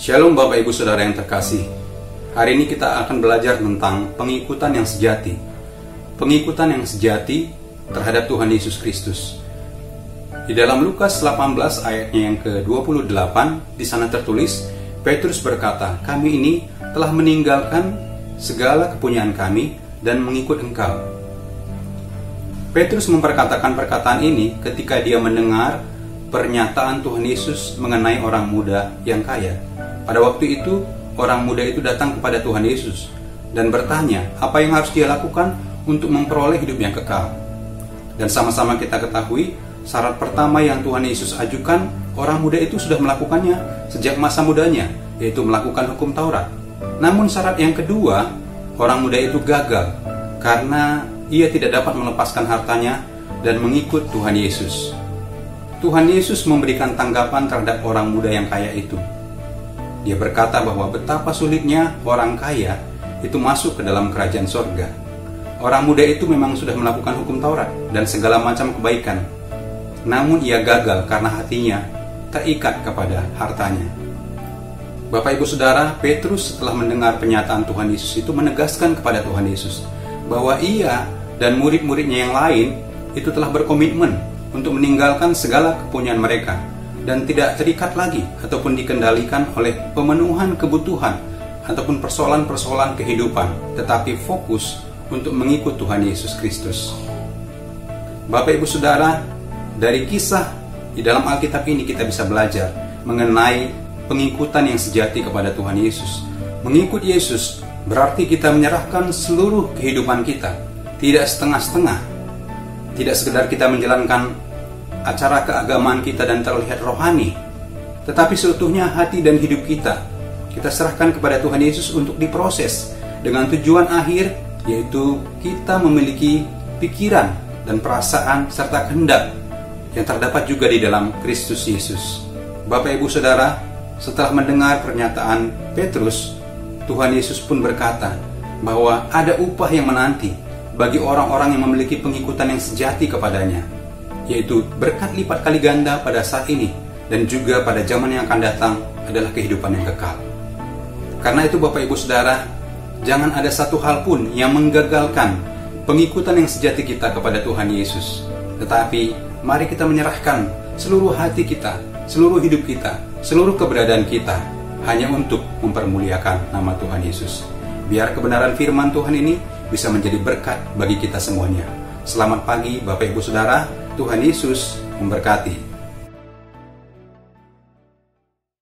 Shalom Bapak Ibu Saudara yang terkasih. Hari ini kita akan belajar tentang pengikutan yang sejati. Pengikutan yang sejati terhadap Tuhan Yesus Kristus. Di dalam Lukas 18 ayatnya yang ke-28, di sana tertulis, Petrus berkata, "Kami ini telah meninggalkan segala kepunyaan kami dan mengikut Engkau." Petrus memperkatakan perkataan ini ketika dia mendengar pernyataan Tuhan Yesus mengenai orang muda yang kaya. Pada waktu itu, orang muda itu datang kepada Tuhan Yesus dan bertanya apa yang harus dia lakukan untuk memperoleh hidup yang kekal. Dan sama-sama kita ketahui, syarat pertama yang Tuhan Yesus ajukan, orang muda itu sudah melakukannya sejak masa mudanya, yaitu melakukan hukum Taurat. Namun syarat yang kedua, orang muda itu gagal karena ia tidak dapat melepaskan hartanya dan mengikut Tuhan Yesus. Tuhan Yesus memberikan tanggapan terhadap orang muda yang kaya itu. Dia berkata bahwa betapa sulitnya orang kaya itu masuk ke dalam kerajaan sorga. Orang muda itu memang sudah melakukan hukum Taurat dan segala macam kebaikan. Namun ia gagal karena hatinya terikat kepada hartanya. Bapak Ibu Saudara, Petrus setelah mendengar pernyataan Tuhan Yesus itu menegaskan kepada Tuhan Yesus bahwa ia dan murid-muridnya yang lain itu telah berkomitmen untuk meninggalkan segala kepunyaan mereka dan tidak terikat lagi ataupun dikendalikan oleh pemenuhan kebutuhan ataupun persoalan-persoalan kehidupan, tetapi fokus untuk mengikut Tuhan Yesus Kristus. Bapak Ibu Saudara, dari kisah di dalam Alkitab ini kita bisa belajar mengenai pengikutan yang sejati kepada Tuhan Yesus. Mengikut Yesus berarti kita menyerahkan seluruh kehidupan kita, tidak setengah-setengah, tidak sekedar kita menjalankan acara keagamaan kita dan terlihat rohani, tetapi seutuhnya hati dan hidup kita serahkan kepada Tuhan Yesus untuk diproses dengan tujuan akhir, yaitu kita memiliki pikiran dan perasaan serta kehendak yang terdapat juga di dalam Kristus Yesus. Bapak Ibu Saudara, setelah mendengar pernyataan Petrus, Tuhan Yesus pun berkata bahwa ada upah yang menanti bagi orang-orang yang memiliki pengikutan yang sejati kepadanya, yaitu berkat lipat kali ganda pada saat ini dan juga pada zaman yang akan datang adalah kehidupan yang kekal. Karena itu Bapak Ibu Saudara, jangan ada satu hal pun yang menggagalkan pengikutan yang sejati kita kepada Tuhan Yesus. Tetapi mari kita menyerahkan seluruh hati kita, seluruh hidup kita, seluruh keberadaan kita hanya untuk mempermuliakan nama Tuhan Yesus. Biar kebenaran firman Tuhan ini bisa menjadi berkat bagi kita semuanya. Selamat pagi Bapak Ibu Saudara, Tuhan Yesus memberkati.